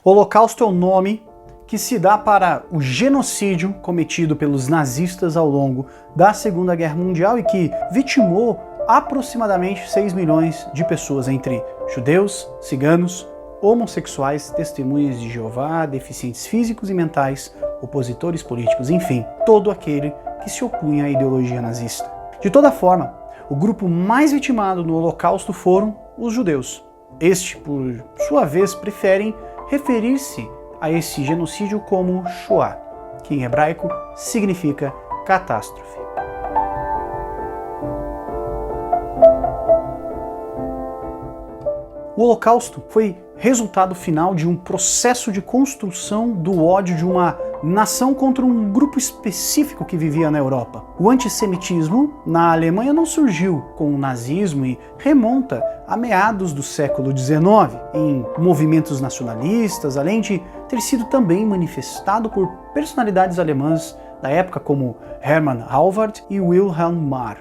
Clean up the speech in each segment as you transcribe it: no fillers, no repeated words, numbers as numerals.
O Holocausto é o nome que se dá para o genocídio cometido pelos nazistas ao longo da Segunda Guerra Mundial e que vitimou aproximadamente 6 milhões de pessoas, entre judeus, ciganos, homossexuais, testemunhas de Jeová, deficientes físicos e mentais, opositores políticos, enfim, todo aquele que se opunha à ideologia nazista. De toda forma, o grupo mais vitimado no Holocausto foram os judeus. Este, por sua vez, preferem referir-se a esse genocídio como Shoah, que em hebraico significa catástrofe. O Holocausto foi resultado final de um processo de construção do ódio de uma nação contra um grupo específico que vivia na Europa. O antissemitismo na Alemanha não surgiu com o nazismo e remonta a meados do século XIX, em movimentos nacionalistas, além de ter sido também manifestado por personalidades alemãs da época como Hermann Halvard e Wilhelm Marr.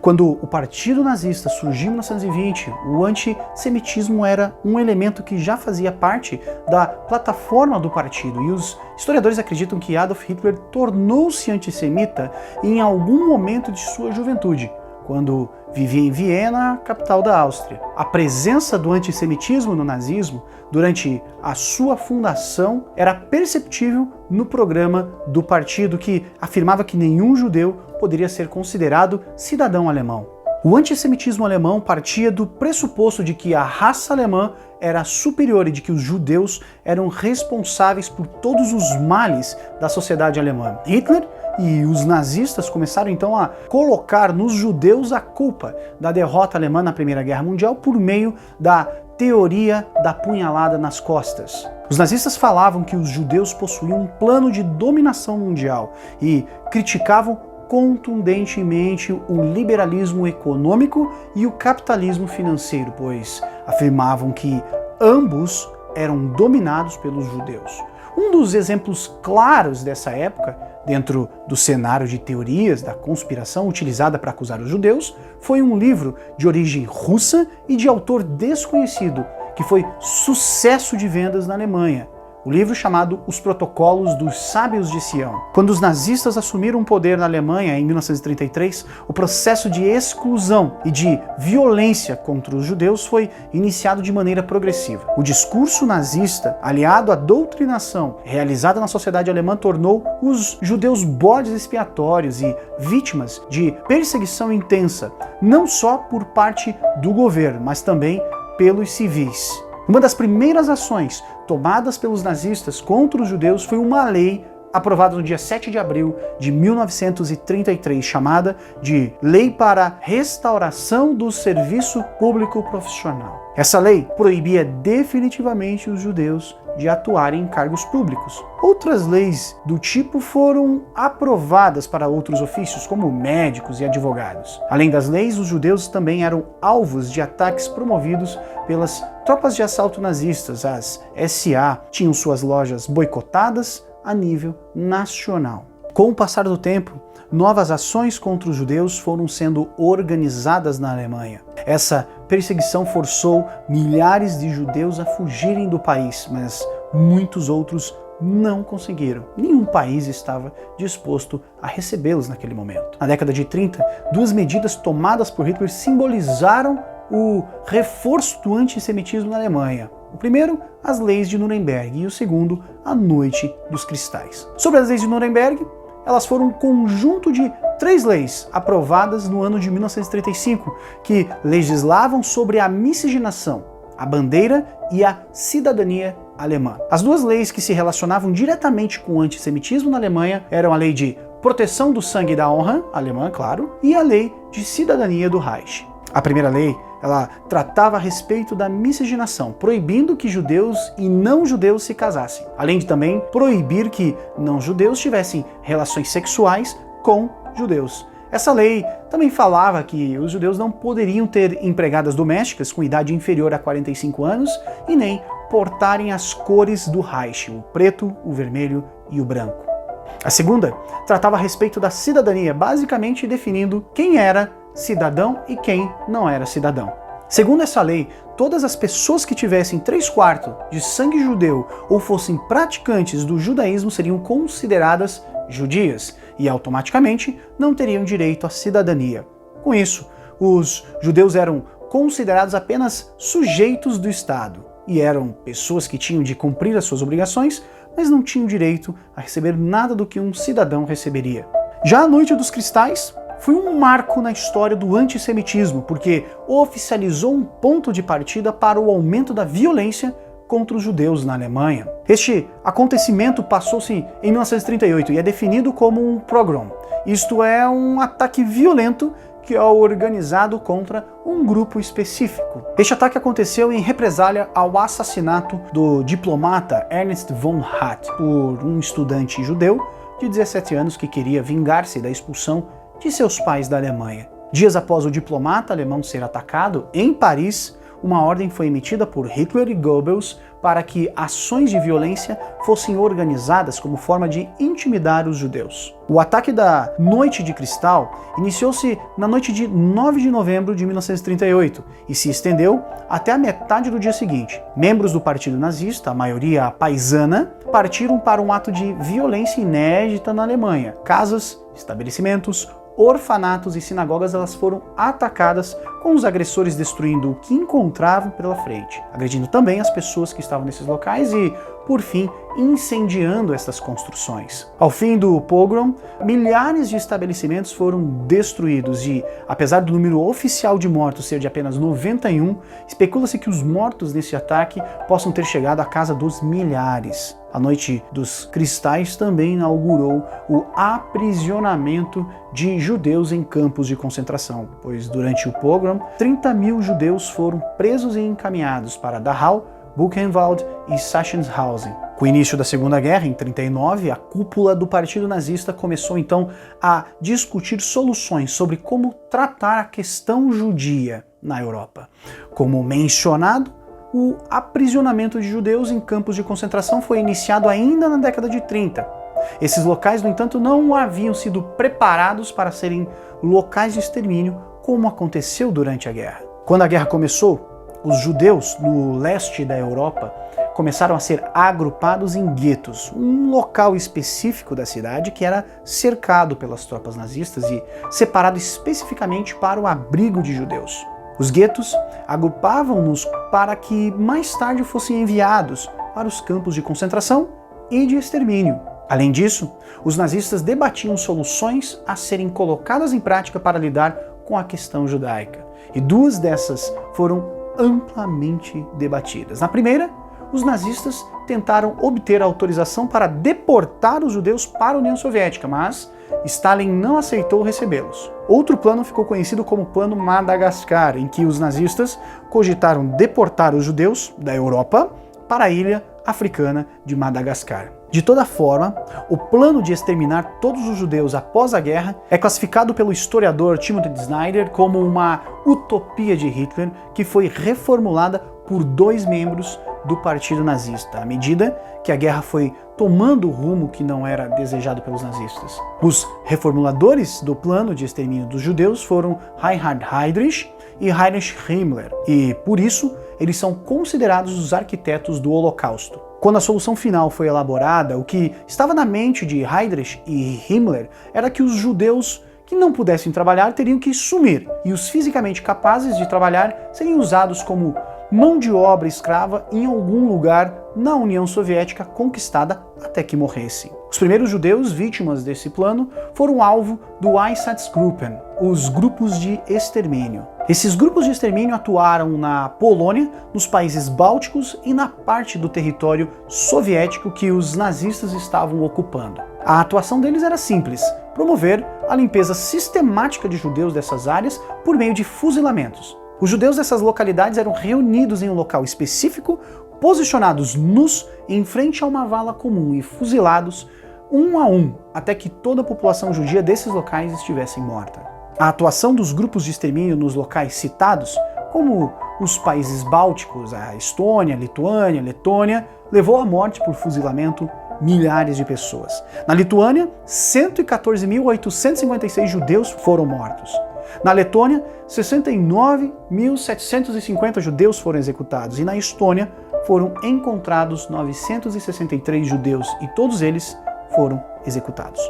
Quando o Partido Nazista surgiu em 1920, o antissemitismo era um elemento que já fazia parte da plataforma do partido, e os historiadores acreditam que Adolf Hitler tornou-se antissemita em algum momento de sua juventude, quando vivia em Viena, capital da Áustria. A presença do antissemitismo no nazismo durante a sua fundação era perceptível no programa do partido, que afirmava que nenhum judeu poderia ser considerado cidadão alemão. O antissemitismo alemão partia do pressuposto de que a raça alemã era superior e de que os judeus eram responsáveis por todos os males da sociedade alemã. Hitler e os nazistas começaram então a colocar nos judeus a culpa da derrota alemã na Primeira Guerra Mundial por meio da teoria da punhalada nas costas. Os nazistas falavam que os judeus possuíam um plano de dominação mundial e criticavam contundentemente o liberalismo econômico e o capitalismo financeiro, pois afirmavam que ambos eram dominados pelos judeus. Um dos exemplos claros dessa época, dentro do cenário de teorias da conspiração utilizada para acusar os judeus, foi um livro de origem russa e de autor desconhecido, que foi sucesso de vendas na Alemanha. O livro chamado Os Protocolos dos Sábios de Sião. Quando os nazistas assumiram o poder na Alemanha em 1933, o processo de exclusão e de violência contra os judeus foi iniciado de maneira progressiva. O discurso nazista, aliado à doutrinação realizada na sociedade alemã, tornou os judeus bodes expiatórios e vítimas de perseguição intensa, não só por parte do governo, mas também pelos civis. Uma das primeiras ações tomadas pelos nazistas contra os judeus foi uma lei aprovada no dia 7 de abril de 1933, chamada de Lei para a Restauração do Serviço Público Profissional. Essa lei proibia definitivamente os judeus de atuarem em cargos públicos. Outras leis do tipo foram aprovadas para outros ofícios, como médicos e advogados. Além das leis, os judeus também eram alvos de ataques promovidos pelas tropas de assalto nazistas. As SA tinham suas lojas boicotadas a nível nacional. Com o passar do tempo, novas ações contra os judeus foram sendo organizadas na Alemanha. Essa perseguição forçou milhares de judeus a fugirem do país, mas muitos outros não conseguiram. Nenhum país estava disposto a recebê-los naquele momento. Na década de 30, duas medidas tomadas por Hitler simbolizaram o reforço do antissemitismo na Alemanha. O primeiro, as leis de Nuremberg, e o segundo, a Noite dos Cristais. Sobre as leis de Nuremberg, elas foram um conjunto de 3 leis aprovadas no ano de 1935, que legislavam sobre a miscigenação, a bandeira e a cidadania alemã. As duas leis que se relacionavam diretamente com o antissemitismo na Alemanha eram a Lei de Proteção do Sangue e da Honra, alemã, claro, e a Lei de Cidadania do Reich. A primeira lei, ela tratava a respeito da miscigenação, proibindo que judeus e não-judeus se casassem, além de também proibir que não-judeus tivessem relações sexuais com judeus. Essa lei também falava que os judeus não poderiam ter empregadas domésticas com idade inferior a 45 anos e nem portarem as cores do Reich, o preto, o vermelho e o branco. A segunda tratava a respeito da cidadania, basicamente definindo quem era cidadão e quem não era cidadão. Segundo essa lei, todas as pessoas que tivessem 3/4 de sangue judeu ou fossem praticantes do judaísmo seriam consideradas judias e automaticamente não teriam direito à cidadania. Com isso, os judeus eram considerados apenas sujeitos do Estado e eram pessoas que tinham de cumprir as suas obrigações, mas não tinham direito a receber nada do que um cidadão receberia. Já a Noite dos Cristais foi um marco na história do antissemitismo, porque oficializou um ponto de partida para o aumento da violência contra os judeus na Alemanha. Este acontecimento passou-se em 1938 e é definido como um pogrom, isto é, um ataque violento que é organizado contra um grupo específico. Este ataque aconteceu em represália ao assassinato do diplomata Ernst von Hatt por um estudante judeu de 17 anos que queria vingar-se da expulsão de seus pais da Alemanha. Dias após o diplomata alemão ser atacado, em Paris, uma ordem foi emitida por Hitler e Goebbels para que ações de violência fossem organizadas como forma de intimidar os judeus. O ataque da Noite de Cristal iniciou-se na noite de 9 de novembro de 1938 e se estendeu até a metade do dia seguinte. Membros do Partido Nazista, a maioria paisana, partiram para um ato de violência inédita na Alemanha. Casas, estabelecimentos, orfanatos e sinagogas elas foram atacadas, com os agressores destruindo o que encontravam pela frente, agredindo também as pessoas que estavam nesses locais e, por fim, incendiando essas construções. Ao fim do pogrom, milhares de estabelecimentos foram destruídos e, apesar do número oficial de mortos ser de apenas 91, especula-se que os mortos nesse ataque possam ter chegado à casa dos milhares. A Noite dos Cristais também inaugurou o aprisionamento de judeus em campos de concentração, pois durante o pogrom, 30.000 judeus foram presos e encaminhados para Dachau, Buchenwald e Sachsenhausen. Com o início da Segunda Guerra, em 1939, a cúpula do Partido Nazista começou então a discutir soluções sobre como tratar a questão judia na Europa. Como mencionado, o aprisionamento de judeus em campos de concentração foi iniciado ainda na década de 30. Esses locais, no entanto, não haviam sido preparados para serem locais de extermínio, como aconteceu durante a guerra. Quando a guerra começou, os judeus no leste da Europa começaram a ser agrupados em guetos, um local específico da cidade que era cercado pelas tropas nazistas e separado especificamente para o abrigo de judeus. Os guetos agrupavam-nos para que mais tarde fossem enviados para os campos de concentração e de extermínio. Além disso, os nazistas debatiam soluções a serem colocadas em prática para lidar com a questão judaica. E duas dessas foram amplamente debatidas. Na primeira, os nazistas tentaram obter autorização para deportar os judeus para a União Soviética, mas Stalin não aceitou recebê-los. Outro plano ficou conhecido como Plano Madagascar, em que os nazistas cogitaram deportar os judeus da Europa para a ilha africana de Madagascar. De toda forma, o plano de exterminar todos os judeus após a guerra é classificado pelo historiador Timothy Snyder como uma utopia de Hitler que foi reformulada por 2 membros do Partido Nazista, à medida que a guerra foi tomando o rumo que não era desejado pelos nazistas. Os reformuladores do plano de extermínio dos judeus foram Reinhard Heydrich e Heinrich Himmler, e, por isso, eles são considerados os arquitetos do Holocausto. Quando a solução final foi elaborada, o que estava na mente de Heydrich e Himmler era que os judeus que não pudessem trabalhar teriam que sumir, e os fisicamente capazes de trabalhar seriam usados como mão de obra escrava em algum lugar na União Soviética conquistada até que morressem. Os primeiros judeus vítimas desse plano foram alvo do Einsatzgruppen, os grupos de extermínio. Esses grupos de extermínio atuaram na Polônia, nos países bálticos e na parte do território soviético que os nazistas estavam ocupando. A atuação deles era simples: promover a limpeza sistemática de judeus dessas áreas por meio de fuzilamentos. Os judeus dessas localidades eram reunidos em um local específico, posicionados nus em frente a uma vala comum e fuzilados um a um, até que toda a população judia desses locais estivesse morta. A atuação dos grupos de extermínio nos locais citados, como os países bálticos, a Estônia, Lituânia, Letônia, levou à morte por fuzilamento milhares de pessoas. Na Lituânia, 114.856 judeus foram mortos. Na Letônia, 69.750 judeus foram executados. E na Estônia, foram encontrados 963 judeus e todos eles foram executados.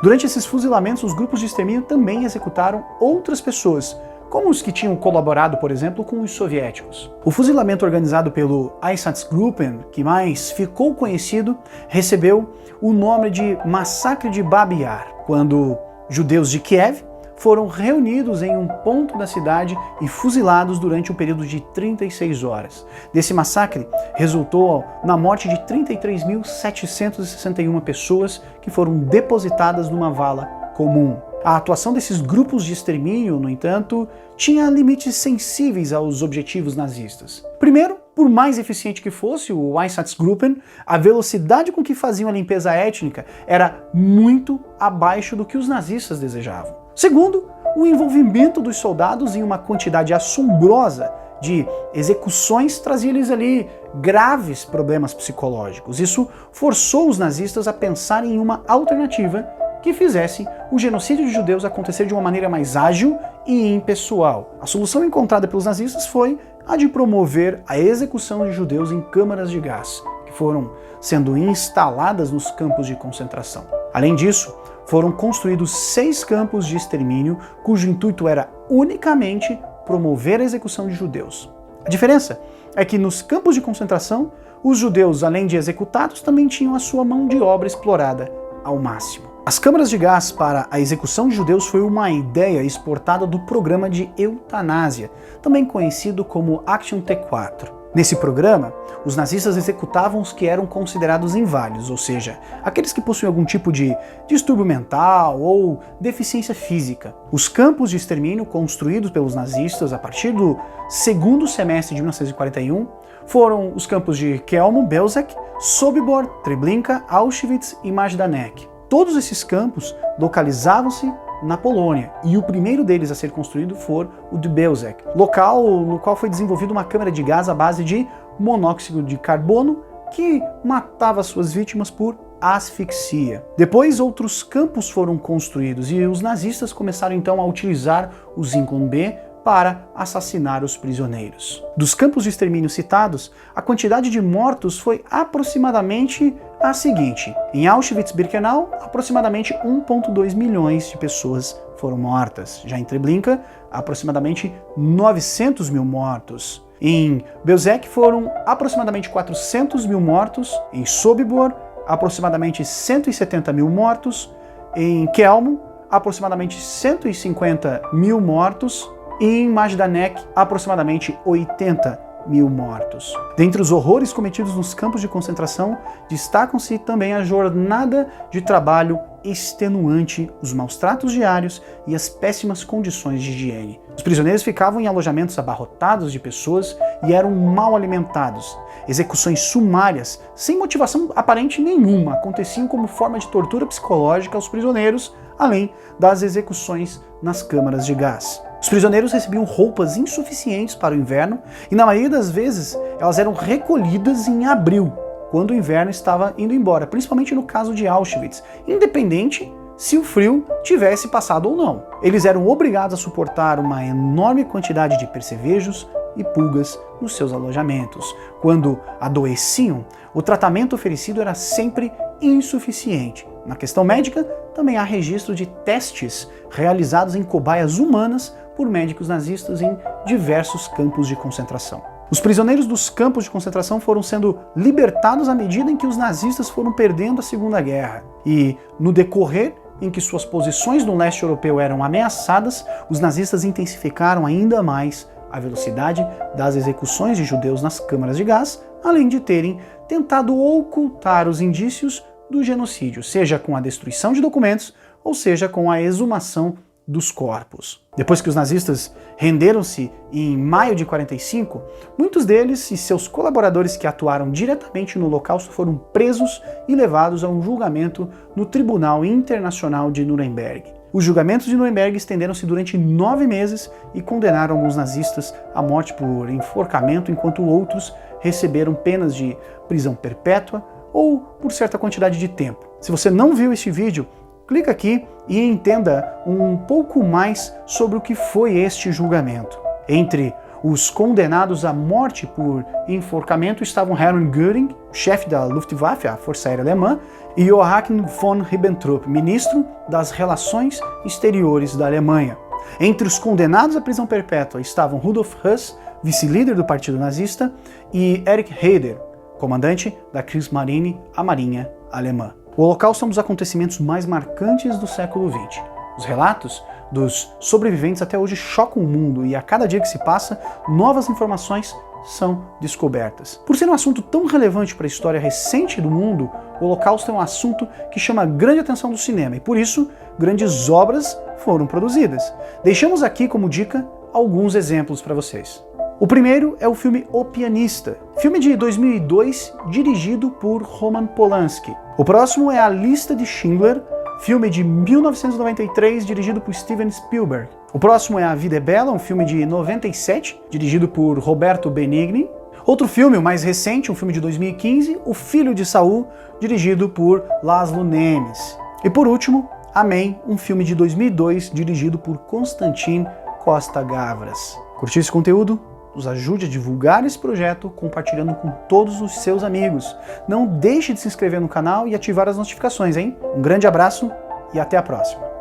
Durante esses fuzilamentos, os grupos de extermínio também executaram outras pessoas, como os que tinham colaborado, por exemplo, com os soviéticos. O fuzilamento organizado pelo Einsatzgruppen, que mais ficou conhecido, recebeu o nome de Massacre de Babi Yar, quando judeus de Kiev foram reunidos em um ponto da cidade e fuzilados durante um período de 36 horas. Desse massacre resultou na morte de 33.761 pessoas que foram depositadas numa vala comum. A atuação desses grupos de extermínio, no entanto, tinha limites sensíveis aos objetivos nazistas. Primeiro, por mais eficiente que fosse o Einsatzgruppen, a velocidade com que faziam a limpeza étnica era muito abaixo do que os nazistas desejavam. Segundo, o envolvimento dos soldados em uma quantidade assombrosa de execuções trazia-lhes ali graves problemas psicológicos. Isso forçou os nazistas a pensarem em uma alternativa que fizesse o genocídio de judeus acontecer de uma maneira mais ágil e impessoal. A solução encontrada pelos nazistas foi a de promover a execução de judeus em câmaras de gás, que foram sendo instaladas nos campos de concentração. Além disso, foram construídos 6 campos de extermínio, cujo intuito era unicamente promover a execução de judeus. A diferença é que nos campos de concentração, os judeus, além de executados, também tinham a sua mão de obra explorada ao máximo. As câmaras de gás para a execução de judeus foi uma ideia exportada do programa de eutanásia, também conhecido como Action T4. Nesse programa, os nazistas executavam os que eram considerados inválidos, ou seja, aqueles que possuíam algum tipo de distúrbio mental ou deficiência física. Os campos de extermínio construídos pelos nazistas a partir do segundo semestre de 1941 foram os campos de Chełm, Belzec, Sobibor, Treblinka, Auschwitz e Majdanek. Todos esses campos localizavam-se na Polônia, e o primeiro deles a ser construído foi o de Belzec, local no qual foi desenvolvida uma câmara de gás à base de monóxido de carbono que matava suas vítimas por asfixia. Depois, outros campos foram construídos e os nazistas começaram então a utilizar o Zyklon B para assassinar os prisioneiros. Dos campos de extermínio citados, a quantidade de mortos foi aproximadamente a seguinte: em Auschwitz-Birkenau, aproximadamente 1,2 milhões de pessoas foram mortas. Já em Treblinka, aproximadamente 900 mil mortos. Em Belzec foram aproximadamente 400 mil mortos. Em Sobibor, aproximadamente 170 mil mortos. Em Chełm, aproximadamente 150 mil mortos. E em Majdanek, aproximadamente 80 mil mortos. Dentre os horrores cometidos nos campos de concentração, destacam-se também a jornada de trabalho extenuante, os maus tratos diários e as péssimas condições de higiene. Os prisioneiros ficavam em alojamentos abarrotados de pessoas e eram mal alimentados. Execuções sumárias, sem motivação aparente nenhuma, aconteciam como forma de tortura psicológica aos prisioneiros, além das execuções nas câmaras de gás. Os prisioneiros recebiam roupas insuficientes para o inverno e, na maioria das vezes, elas eram recolhidas em abril, quando o inverno estava indo embora, principalmente no caso de Auschwitz, independente se o frio tivesse passado ou não. Eles eram obrigados a suportar uma enorme quantidade de percevejos e pulgas nos seus alojamentos. Quando adoeciam, o tratamento oferecido era sempre insuficiente. Na questão médica, também há registro de testes realizados em cobaias humanas por médicos nazistas em diversos campos de concentração. Os prisioneiros dos campos de concentração foram sendo libertados à medida em que os nazistas foram perdendo a Segunda Guerra. E, no decorrer em que suas posições no leste europeu eram ameaçadas, os nazistas intensificaram ainda mais a velocidade das execuções de judeus nas câmaras de gás, além de terem tentado ocultar os indícios do genocídio, seja com a destruição de documentos ou seja com a exumação dos corpos. Depois que os nazistas renderam-se em maio de 45, muitos deles e seus colaboradores que atuaram diretamente no Holocausto foram presos e levados a um julgamento no Tribunal Internacional de Nuremberg. Os julgamentos de Nuremberg estenderam-se durante 9 meses e condenaram alguns nazistas à morte por enforcamento, enquanto outros receberam penas de prisão perpétua ou por certa quantidade de tempo. Se você não viu este vídeo, clica aqui e entenda um pouco mais sobre o que foi este julgamento. Entre os condenados à morte por enforcamento estavam Hermann Göring, chefe da Luftwaffe, a Força Aérea Alemã, e Joachim von Ribbentrop, ministro das Relações Exteriores da Alemanha. Entre os condenados à prisão perpétua estavam Rudolf Höss, vice-líder do Partido Nazista, e Erich Heider, comandante da Kriegsmarine, a Marinha Alemã. O Holocausto é um dos acontecimentos mais marcantes do século XX. Os relatos dos sobreviventes até hoje chocam o mundo e a cada dia que se passa, novas informações são descobertas. Por ser um assunto tão relevante para a história recente do mundo, o Holocausto é um assunto que chama grande atenção do cinema e, por isso, grandes obras foram produzidas. Deixamos aqui como dica alguns exemplos para vocês. O primeiro é o filme O Pianista, filme de 2002 dirigido por Roman Polanski. O próximo é A Lista de Schindler, filme de 1993 dirigido por Steven Spielberg. O próximo é A Vida é Bela, um filme de 97 dirigido por Roberto Benigni. Outro filme, o mais recente, um filme de 2015, O Filho de Saul, dirigido por Laszlo Nemes. E por último, Amém, um filme de 2002 dirigido por Constantin Costa Gavras. Curtiu esse conteúdo? Nos ajude a divulgar esse projeto compartilhando com todos os seus amigos. Não deixe de se inscrever no canal e ativar as notificações, hein? Um grande abraço e até a próxima!